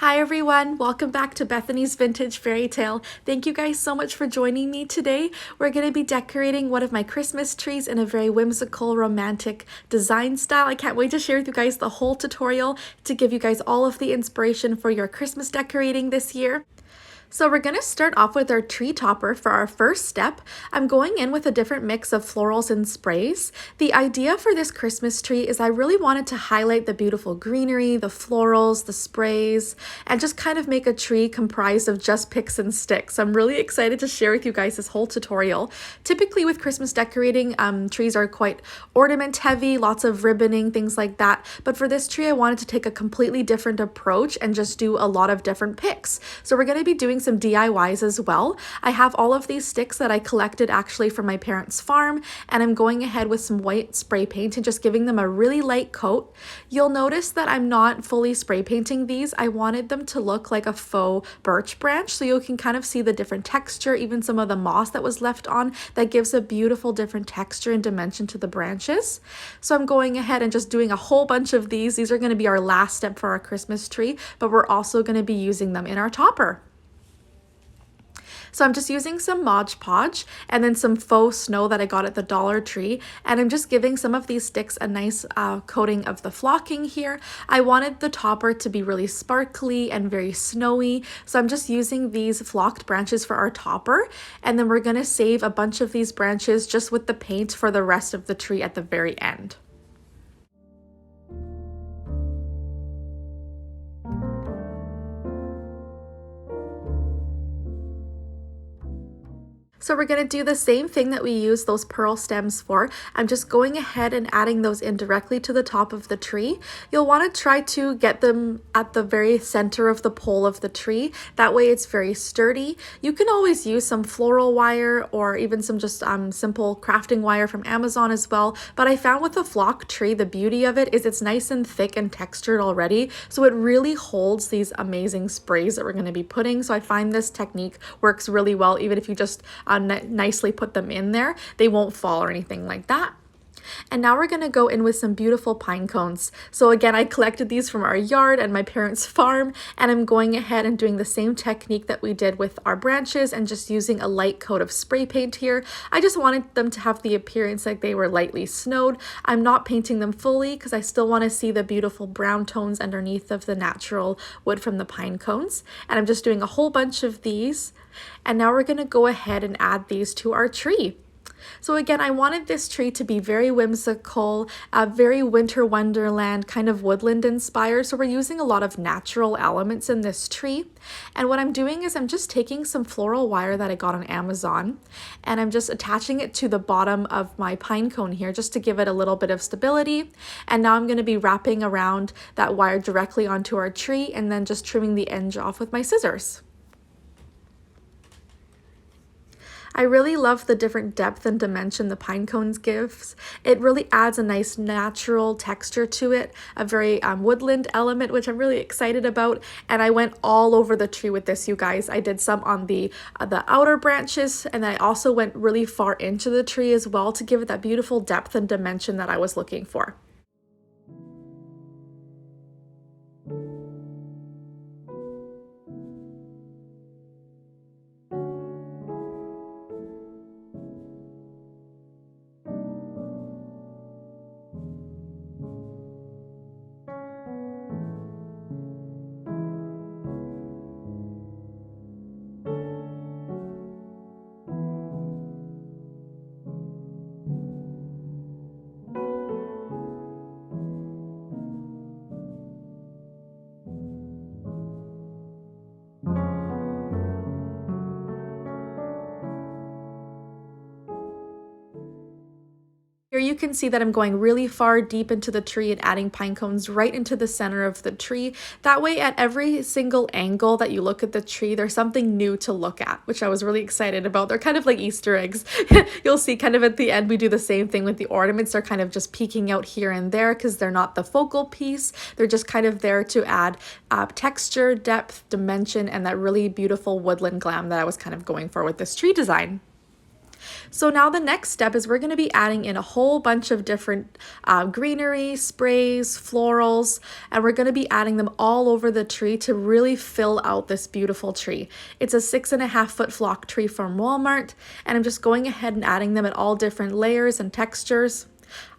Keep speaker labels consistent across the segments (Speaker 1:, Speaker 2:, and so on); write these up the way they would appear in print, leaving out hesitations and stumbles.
Speaker 1: Hi everyone, welcome back to Bethany's Vintage Fairy Tale. Thank you guys so much for joining me today. We're going to be decorating one of my Christmas trees in a very whimsical, romantic design style. I can't wait to share with you guys the whole tutorial to give you guys all of the inspiration for your Christmas decorating this year. So we're going to start off with our tree topper for our first step. I'm going in with a different mix of florals and sprays. The idea for this Christmas tree is I really wanted to highlight the beautiful greenery, the florals, the sprays, and just kind of make a tree comprised of just picks and sticks. I'm really excited to share with you guys this whole tutorial. Typically with Christmas decorating, trees are quite ornament heavy, lots of ribboning, things like that. But for this tree, I wanted to take a completely different approach and just do a lot of different picks. So we're going to be doing some DIYs as well. I have all of these sticks that I collected actually from my parents' farm, and I'm going ahead with some white spray paint and just giving them a really light coat. You'll notice that I'm not fully spray painting these. I wanted them to look like a faux birch branch, so you can kind of see the different texture, even some of the moss that was left on that gives a beautiful different texture and dimension to the branches. So I'm going ahead and just doing a whole bunch of these. These are going to be our last step for our Christmas tree, but we're also going to be using them in our topper. So I'm just using some Mod Podge and then some faux snow that I got at the Dollar Tree, and I'm just giving some of these sticks a nice coating of the flocking here. I wanted the topper to be really sparkly and very snowy, so I'm just using these flocked branches for our topper, and then we're going to save a bunch of these branches just with the paint for the rest of the tree at the very end. So we're going to do the same thing that we use those pearl stems for. I'm just going ahead and adding those in directly to the top of the tree. You'll want to try to get them at the very center of the pole of the tree. That way it's very sturdy. You can always use some floral wire or even some just simple crafting wire from Amazon as well. But I found with the flock tree, the beauty of it is it's nice and thick and textured already. So it really holds these amazing sprays that we're going to be putting. So I find this technique works really well, even if you just nicely put them in there. They won't fall or anything like that. And now we're going to go in with some beautiful pine cones. So again, I collected these from our yard and my parents' farm, and I'm going ahead and doing the same technique that we did with our branches and just using a light coat of spray paint here. I just wanted them to have the appearance like they were lightly snowed. I'm not painting them fully because I still want to see the beautiful brown tones underneath of the natural wood from the pine cones. And I'm just doing a whole bunch of these. And now we're going to go ahead and add these to our tree. So again, I wanted this tree to be very whimsical, very winter wonderland, kind of woodland inspired. So we're using a lot of natural elements in this tree. And what I'm doing is I'm just taking some floral wire that I got on Amazon, and I'm just attaching it to the bottom of my pine cone here just to give it a little bit of stability. And now I'm going to be wrapping around that wire directly onto our tree and then just trimming the edge off with my scissors. I really love the different depth and dimension the pine cones gives. It really adds a nice natural texture to it, a very woodland element, which I'm really excited about. And I went all over the tree with this, you guys. I did some on the outer branches, and I also went really far into the tree as well to give it that beautiful depth and dimension that I was looking for. Here you can see that I'm going really far deep into the tree and adding pine cones right into the center of the tree. That way at every single angle that you look at the tree, there's something new to look at, which I was really excited about. They're kind of like Easter eggs. You'll see kind of at the end, we do the same thing with the ornaments. They're kind of just peeking out here and there because they're not the focal piece. They're just kind of there to add texture, depth, dimension, and that really beautiful woodland glam that I was kind of going for with this tree design. So now the next step is we're going to be adding in a whole bunch of different greenery, sprays, florals, and we're going to be adding them all over the tree to really fill out this beautiful tree. It's a 6.5-foot flock tree from Walmart, and I'm just going ahead and adding them at all different layers and textures.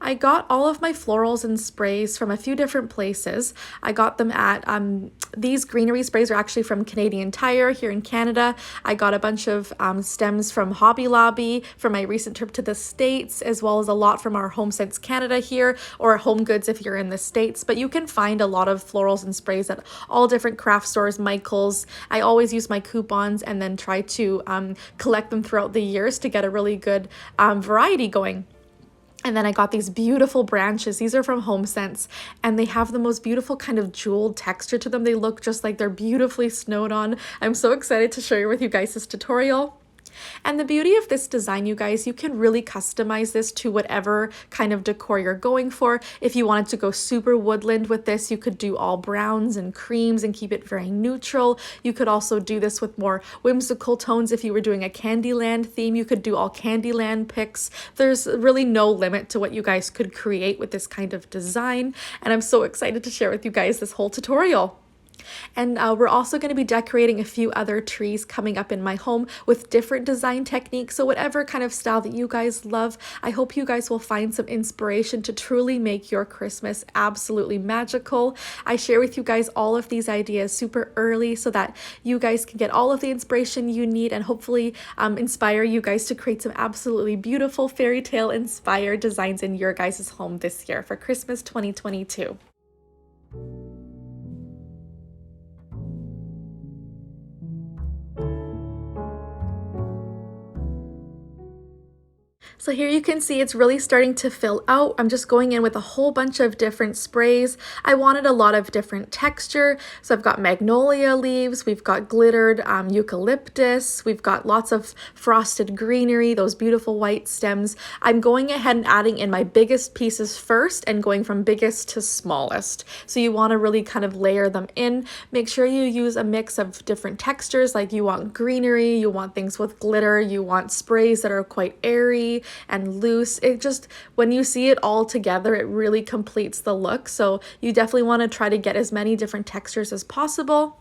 Speaker 1: I got all of my florals and sprays from a few different places. I got them at, these greenery sprays are actually from Canadian Tire here in Canada. I got a bunch of stems from Hobby Lobby for my recent trip to the States, as well as a lot from our HomeSense Canada here, or Home Goods if you're in the States. But you can find a lot of florals and sprays at all different craft stores, Michael's. I always use my coupons and then try to collect them throughout the years to get a really good variety going. And then I got these beautiful branches. These are from HomeSense, and they have the most beautiful kind of jeweled texture to them. They look just like they're beautifully snowed on. I'm so excited to share with you guys this tutorial. And the beauty of this design, you guys, you can really customize this to whatever kind of decor you're going for. If you wanted to go super woodland with this, you could do all browns and creams and keep it very neutral. You could also do this with more whimsical tones. If you were doing a Candyland theme, you could do all Candyland picks. There's really no limit to what you guys could create with this kind of design. And I'm so excited to share with you guys this whole tutorial. And we're also going to be decorating a few other trees coming up in my home with different design techniques. So whatever kind of style that you guys love, I hope you guys will find some inspiration to truly make your Christmas absolutely magical. I share with you guys all of these ideas super early so that you guys can get all of the inspiration you need and hopefully inspire you guys to create some absolutely beautiful fairy tale inspired designs in your guys' home this year for Christmas 2022. So here you can see it's really starting to fill out. I'm just going in with a whole bunch of different sprays. I wanted a lot of different texture. So I've got magnolia leaves, we've got glittered eucalyptus, we've got lots of frosted greenery, those beautiful white stems. I'm going ahead and adding in my biggest pieces first and going from biggest to smallest. So you want to really kind of layer them in. Make sure you use a mix of different textures, like you want greenery, you want things with glitter, you want sprays that are quite airy and loose. It just, when you see it all together, it really completes the look. So you definitely want to try to get as many different textures as possible.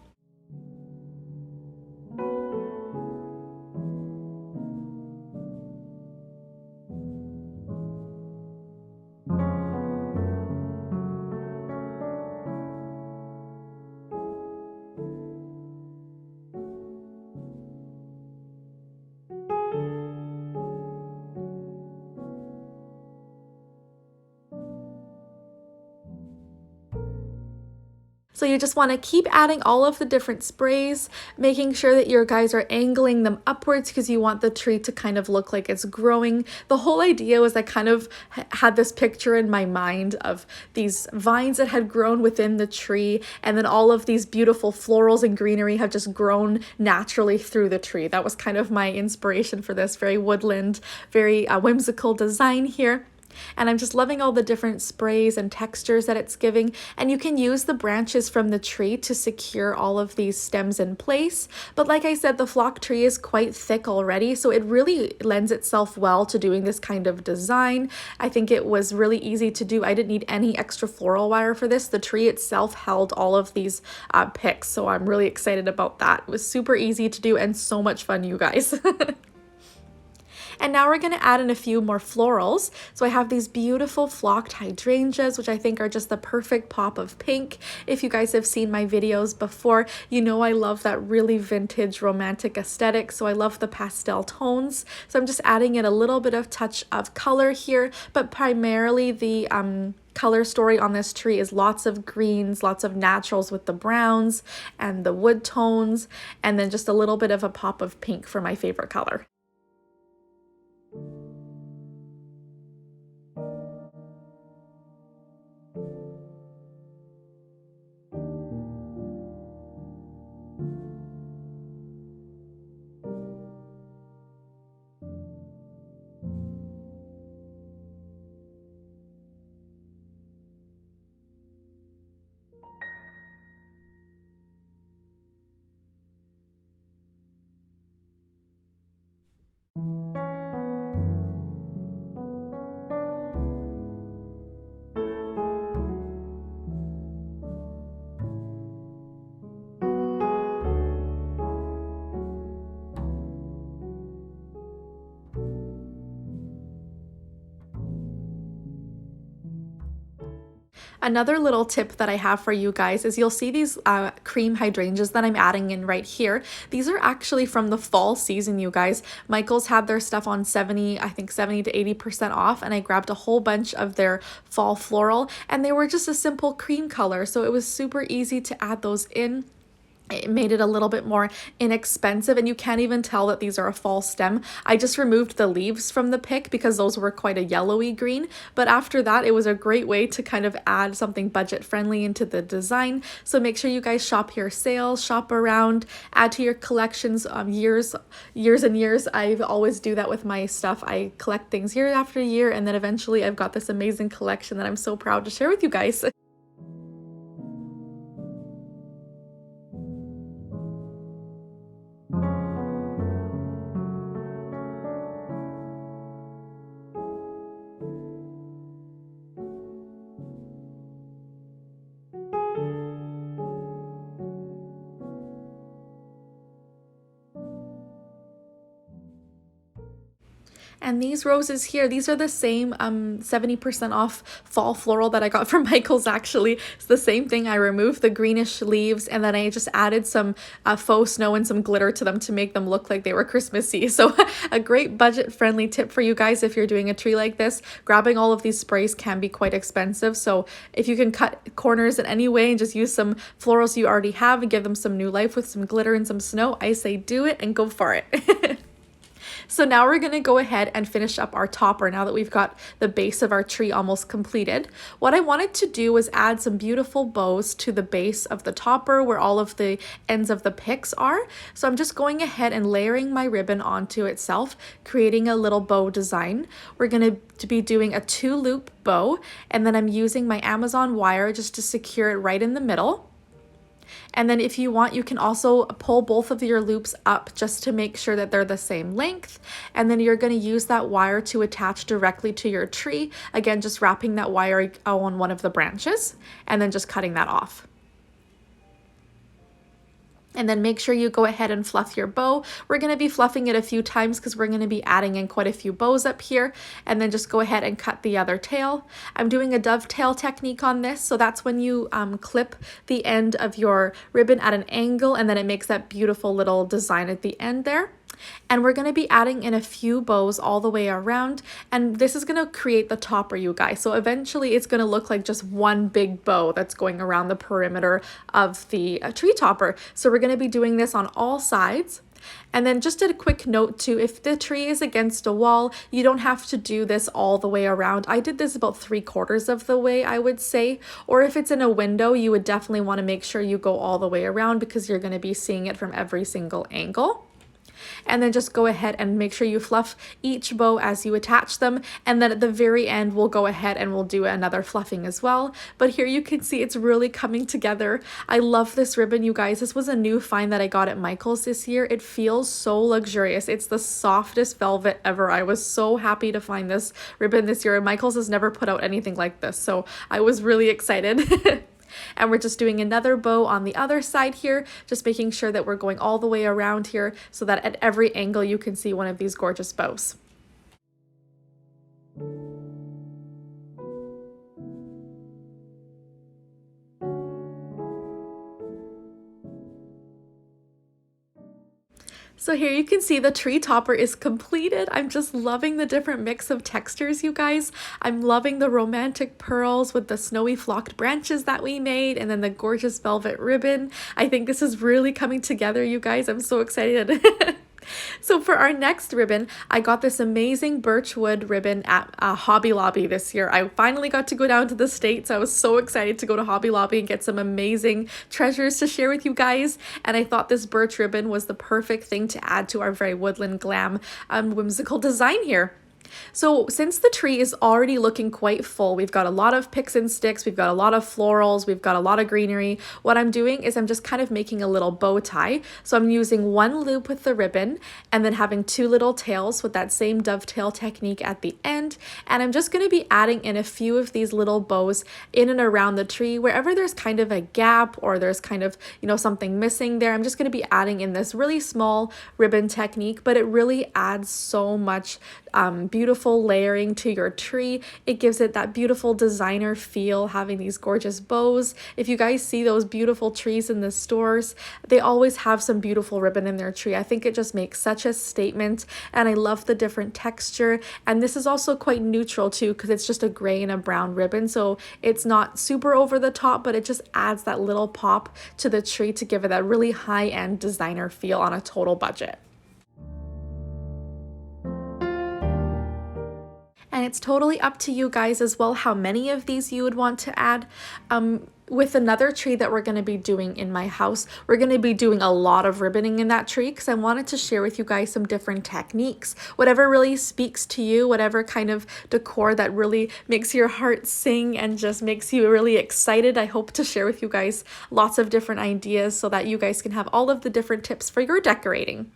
Speaker 1: So you just want to keep adding all of the different sprays, making sure that your guys are angling them upwards because you want the tree to kind of look like it's growing. The whole idea was I kind of had this picture in my mind of these vines that had grown within the tree, and then all of these beautiful florals and greenery have just grown naturally through the tree. That was kind of my inspiration for this very woodland, very whimsical design here. And I'm just loving all the different sprays and textures that it's giving. And you can use the branches from the tree to secure all of these stems in place. But like I said, the flock tree is quite thick already, so it really lends itself well to doing this kind of design. I think it was really easy to do. I didn't need any extra floral wire for this. The tree itself held all of these picks, so I'm really excited about that. It was super easy to do and so much fun, you guys. And now we're going to add in a few more florals. So I have these beautiful flocked hydrangeas, which I think are just the perfect pop of pink. If you guys have seen my videos before, you know I love that really vintage romantic aesthetic. So I love the pastel tones. So I'm just adding in a little bit of touch of color here, but primarily the color story on this tree is lots of greens, lots of naturals with the browns and the wood tones, and then just a little bit of a pop of pink for my favorite color. Another little tip that I have for you guys is you'll see these cream hydrangeas that I'm adding in right here. These are actually from the fall season, you guys. Michael's had their stuff on 70, I think 70 to 80% off, and I grabbed a whole bunch of their fall floral, and they were just a simple cream color, so it was super easy to add those in. It made it a little bit more inexpensive, and you can't even tell that these are a fall stem. I just removed the leaves from the pick because those were quite a yellowy green, but after that it was a great way to kind of add something budget friendly into the design. So make sure you guys shop your sales, shop around, add to your collections. Years and years, I always do that with my stuff. I collect things year after year, and then eventually I've got this amazing collection that I'm so proud to share with you guys. And these roses here, these are the same 70% off fall floral that I got from Michael's actually. It's the same thing. I removed the greenish leaves and then I just added some faux snow and some glitter to them to make them look like they were Christmassy. So a great budget friendly tip for you guys if you're doing a tree like this. Grabbing all of these sprays can be quite expensive. So if you can cut corners in any way and just use some florals you already have and give them some new life with some glitter and some snow, I say do it and go for it. So now we're going to go ahead and finish up our topper now that we've got the base of our tree almost completed. What I wanted to do was add some beautiful bows to the base of the topper where all of the ends of the picks are. So I'm just going ahead and layering my ribbon onto itself, creating a little bow design. We're going to be doing a 2-loop bow, and then I'm using my Amazon wire just to secure it right in the middle. And then if you want, you can also pull both of your loops up just to make sure that they're the same length. And then you're going to use that wire to attach directly to your tree. Again, just wrapping that wire on one of the branches and then just cutting that off. And then make sure you go ahead and fluff your bow. We're going to be fluffing it a few times because we're going to be adding in quite a few bows up here. And then just go ahead and cut the other tail. I'm doing a dovetail technique on this. So that's when you clip the end of your ribbon at an angle, and then it makes that beautiful little design at the end there. And we're going to be adding in a few bows all the way around, and this is going to create the topper, you guys. So eventually it's going to look like just one big bow that's going around the perimeter of the tree topper. So we're going to be doing this on all sides. And then just a quick note too, if the tree is against a wall, you don't have to do this all the way around. I did this about 3/4 of the way, I would say. Or if it's in a window, you would definitely want to make sure you go all the way around because you're going to be seeing it from every single angle. And then just go ahead and make sure you fluff each bow as you attach them, and then at the very end we'll go ahead and we'll do another fluffing as well. But here you can see it's really coming together. I love this ribbon, you guys. This was a new find that I got at Michael's this year. It feels so luxurious. It's the softest velvet ever. I was so happy to find this ribbon this year, and Michael's has never put out anything like this, so I was really excited. And we're just doing another bow on the other side here, just making sure that we're going all the way around here so that at every angle you can see one of these gorgeous bows. So here you can see the tree topper is completed. I'm just loving the different mix of textures, you guys. I'm loving the romantic pearls with the snowy flocked branches that we made, and then the gorgeous velvet ribbon. I think this is really coming together, you guys. I'm so excited. So for our next ribbon, I got this amazing birchwood ribbon at Hobby Lobby this year. I finally got to go down to the States. I was so excited to go to Hobby Lobby and get some amazing treasures to share with you guys. And I thought this birch ribbon was the perfect thing to add to our very woodland glam whimsical design here. So since the tree is already looking quite full, we've got a lot of picks and sticks, we've got a lot of florals, we've got a lot of greenery. What I'm doing is I'm just kind of making a little bow tie. So I'm using one loop with the ribbon and then having 2 little tails with that same dovetail technique at the end. And I'm just going to be adding in a few of these little bows in and around the tree. Wherever there's kind of a gap or there's kind of, something missing there, I'm just going to be adding in this really small ribbon technique, but it really adds so much beauty beautiful layering to your tree. It gives it that beautiful designer feel, having these gorgeous bows. If you guys see those beautiful trees in the stores, they always have some beautiful ribbon in their tree. I think it just makes such a statement, and I love the different texture. And this is also quite neutral too, because it's just a gray and a brown ribbon, so it's not super over the top, but it just adds that little pop to the tree to give it that really high-end designer feel on a total budget. And it's totally up to you guys as well how many of these you would want to add. With another tree that we're going to be doing in my house, we're going to be doing a lot of ribboning in that tree because I wanted to share with you guys some different techniques. Whatever really speaks to you, whatever kind of decor that really makes your heart sing and just makes you really excited. I hope to share with you guys lots of different ideas so that you guys can have all of the different tips for your decorating.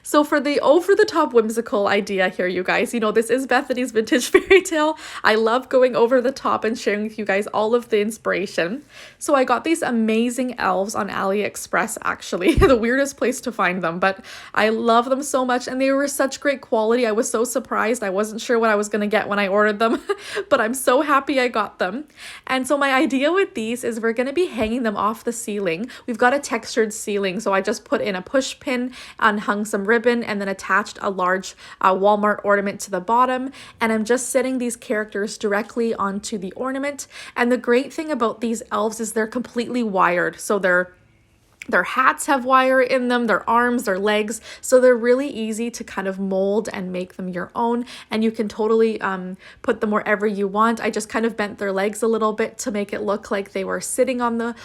Speaker 1: So for the over-the-top whimsical idea here, you guys, you know, this is Bethany's Vintage Fairy Tale. I love going over the top and sharing with you guys all of the inspiration. So I got these amazing elves on AliExpress, actually. The weirdest place to find them, but I love them so much, and they were such great quality. I was so surprised. I wasn't sure what I was going to get when I ordered them, but I'm so happy I got them. And so my idea with these is we're going to be hanging them off the ceiling. We've got a textured ceiling, so I just put in a push pin and hung some ribbon and then attached a large Walmart ornament to the bottom, and I'm just setting these characters directly onto the ornament. And the great thing about these elves is they're completely wired, so their hats have wire in them, their arms, their legs, so they're really easy to kind of mold and make them your own, and you can totally put them wherever you want. I just kind of bent their legs a little bit to make it look like they were sitting on the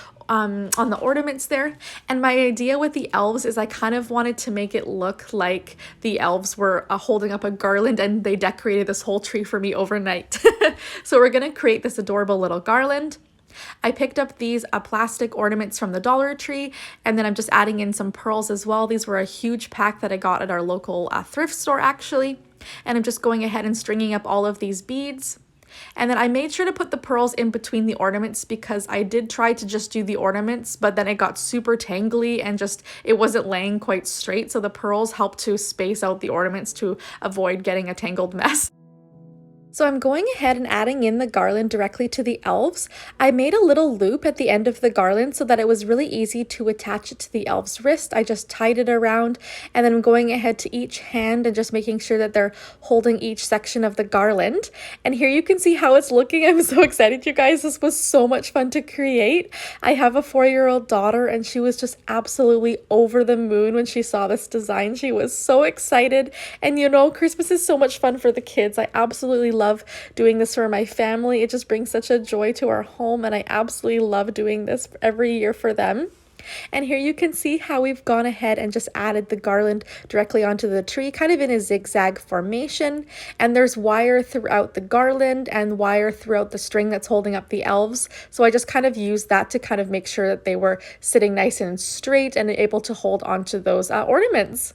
Speaker 1: ornaments there. And my idea with the elves is I kind of wanted to make it look like the elves were holding up a garland and they decorated this whole tree for me overnight. So we're gonna create this adorable little garland. I picked up these plastic ornaments from the Dollar Tree, and then I'm just adding in some pearls as well. These were a huge pack that I got at our local thrift store, actually. And I'm just going ahead and stringing up all of these beads. And then I made sure to put the pearls in between the ornaments because I did try to just do the ornaments, but then it got super tangly and just it wasn't laying quite straight. So the pearls helped to space out the ornaments to avoid getting a tangled mess. So I'm going ahead and adding in the garland directly to the elves. I made a little loop at the end of the garland so that it was really easy to attach it to the elf's wrist. I just tied it around, and then I'm going ahead to each hand and just making sure that they're holding each section of the garland. And here you can see how it's looking. I'm so excited, you guys. This was so much fun to create. I have a 4-year-old daughter, and she was just absolutely over the moon when she saw this design. She was so excited. And you know, Christmas is so much fun for the kids. I absolutely love doing this for my family. It just brings such a joy to our home, and I absolutely love doing this every year for them. And here you can see how we've gone ahead and just added the garland directly onto the tree, kind of in a zigzag formation. And there's wire throughout the garland and wire throughout the string that's holding up the elves. So I just kind of used that to kind of make sure that they were sitting nice and straight and able to hold onto those ornaments.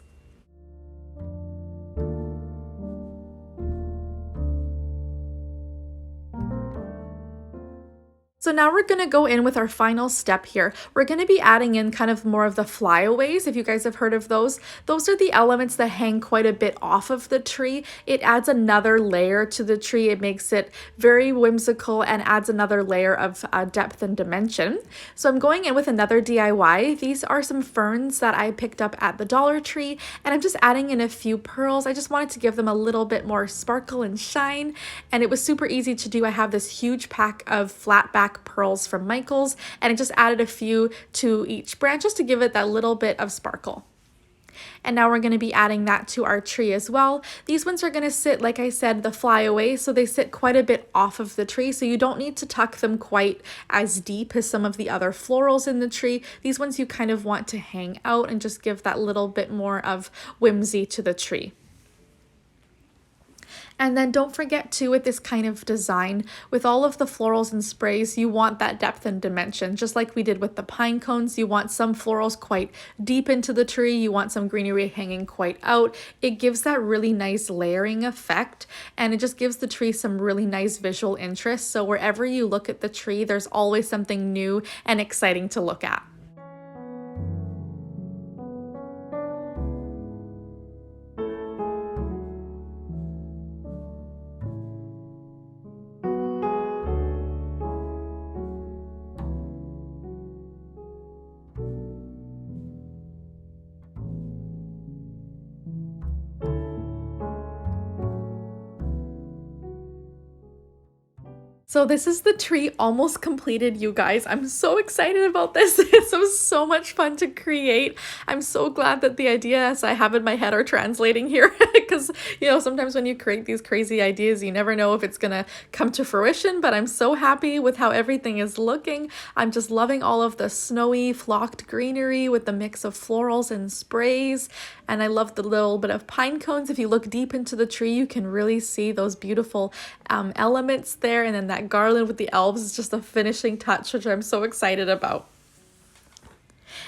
Speaker 1: So now we're going to go in with our final step here. We're going to be adding in kind of more of the flyaways, if you guys have heard of those. Those are the elements that hang quite a bit off of the tree. It adds another layer to the tree. It makes it very whimsical and adds another layer of depth and dimension. So I'm going in with another DIY. These are some ferns that I picked up at the Dollar Tree, and I'm just adding in a few pearls. I just wanted to give them a little bit more sparkle and shine, and it was super easy to do. I have this huge pack of flat back pearls from Michael's, and I just added a few to each branch just to give it that little bit of sparkle. And now we're going to be adding that to our tree as well. These ones are going to sit, like I said, the flyaway, so they sit quite a bit off of the tree, so you don't need to tuck them quite as deep as some of the other florals in the tree. These ones you kind of want to hang out and just give that little bit more of whimsy to the tree. And then don't forget too, with this kind of design, with all of the florals and sprays, you want that depth and dimension. Just like we did with the pine cones, you want some florals quite deep into the tree, you want some greenery hanging quite out. It gives that really nice layering effect, and it just gives the tree some really nice visual interest. So wherever you look at the tree, there's always something new and exciting to look at. So this is the tree almost completed, you guys. I'm so excited about this. This was so much fun to create. I'm so glad that the ideas I have in my head are translating here because, you know, sometimes when you create these crazy ideas, you never know if it's gonna come to fruition, but I'm so happy with how everything is looking. I'm just loving all of the snowy flocked greenery with the mix of florals and sprays. And I love the little bit of pine cones. If you look deep into the tree, you can really see those beautiful elements there. And then that garland with the elves is just a finishing touch, which I'm so excited about.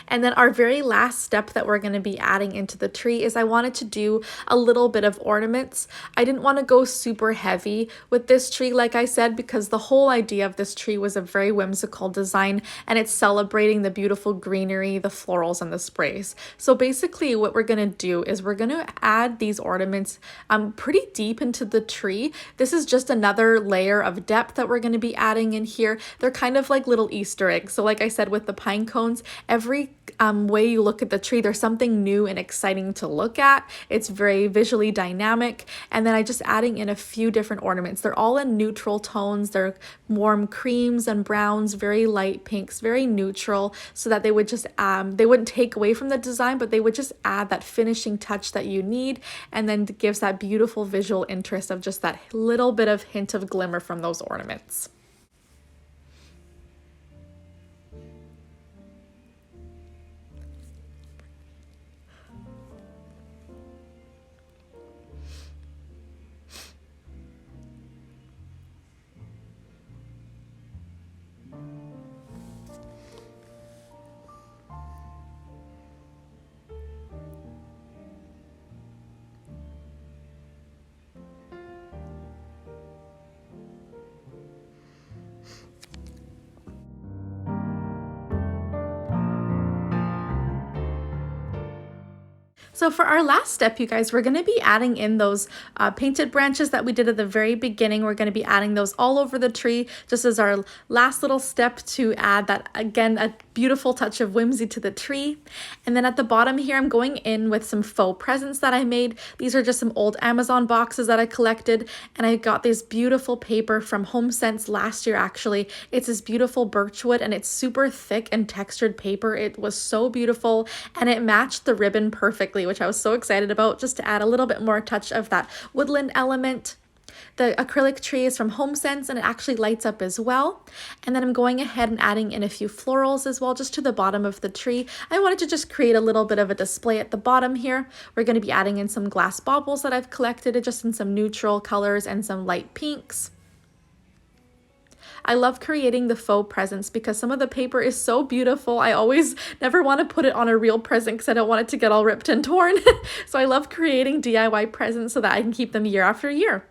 Speaker 1: And then our very last step that we're going to be adding into the tree is I wanted to do a little bit of ornaments. I didn't want to go super heavy with this tree, like I said, because the whole idea of this tree was a very whimsical design and it's celebrating the beautiful greenery, the florals, and the sprays. So basically what we're going to do is we're going to add these ornaments pretty deep into the tree. This is just another layer of depth that we're going to be adding in here. They're kind of like little Easter eggs. So like I said with the pine cones, every way you look at the tree, there's something new and exciting to look at. It's very visually dynamic. And then I just adding in a few different ornaments. They're all in neutral tones. They're warm creams and browns, very light pinks, very neutral, so that they would just they wouldn't take away from the design, but they would just add that finishing touch that you need, and then it gives that beautiful visual interest of just that little bit of hint of glimmer from those ornaments. So for our last step, you guys, we're going to be adding in those painted branches that we did at the very beginning. We're going to be adding those all over the tree, just as our last little step to add that, again, a beautiful touch of whimsy to the tree. And then at the bottom here, I'm going in with some faux presents that I made. These are just some old Amazon boxes that I collected, and I got this beautiful paper from HomeSense last year, actually. It's this beautiful birchwood, and it's super thick and textured paper. It was so beautiful, and it matched the ribbon perfectly, which I was so excited about, just to add a little bit more touch of that woodland element. The acrylic tree is from HomeSense, and it actually lights up as well. And then I'm going ahead and adding in a few florals as well, just to the bottom of the tree. I wanted to just create a little bit of a display at the bottom here. We're going to be adding in some glass baubles that I've collected, just in some neutral colors and some light pinks. I love creating the faux presents because some of the paper is so beautiful. I always never want to put it on a real present because I don't want it to get all ripped and torn. So I love creating DIY presents so that I can keep them year after year.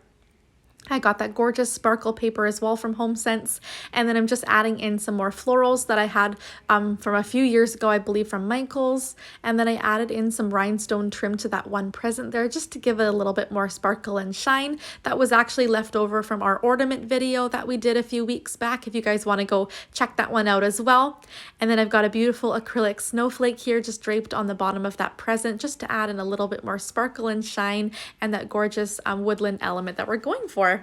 Speaker 1: I got that gorgeous sparkle paper as well from HomeSense, and then I'm just adding in some more florals that I had from a few years ago, I believe from Michael's, and then I added in some rhinestone trim to that one present there just to give it a little bit more sparkle and shine. That was actually left over from our ornament video that we did a few weeks back, if you guys want to go check that one out as well. And then I've got a beautiful acrylic snowflake here just draped on the bottom of that present just to add in a little bit more sparkle and shine and that gorgeous woodland element that we're going for.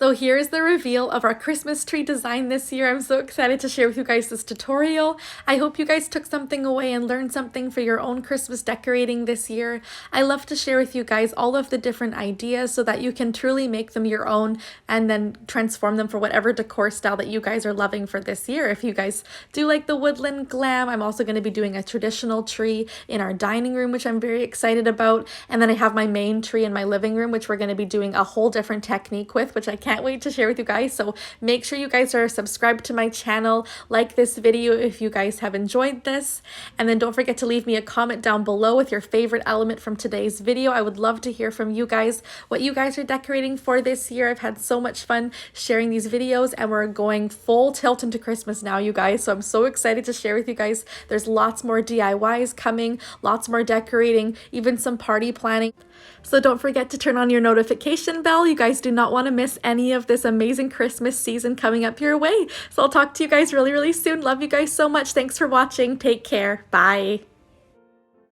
Speaker 1: So here's the reveal of our Christmas tree design this year. I'm so excited to share with you guys this tutorial. I hope you guys took something away and learned something for your own Christmas decorating this year. I love to share with you guys all of the different ideas so that you can truly make them your own and then transform them for whatever decor style that you guys are loving for this year. If you guys do like the woodland glam, I'm also going to be doing a traditional tree in our dining room, which I'm very excited about. And then I have my main tree in my living room, which we're going to be doing a whole different technique with, which I can't can't wait to share with you guys. So make sure you guys are subscribed to my channel, like this video if you guys have enjoyed this, and then don't forget to leave me a comment down below with your favorite element from today's video. I would love to hear from you guys what you guys are decorating for this year. I've had so much fun sharing these videos, and we're going full tilt into Christmas now, you guys, so I'm so excited to share with you guys. There's lots more DIYs coming, lots more decorating, even some party planning. So don't forget to turn on your notification bell. You guys do not want to miss any of this amazing Christmas season coming up your way. So I'll talk to you guys really, really soon. Love you guys so much. Thanks for watching. Take care. Bye.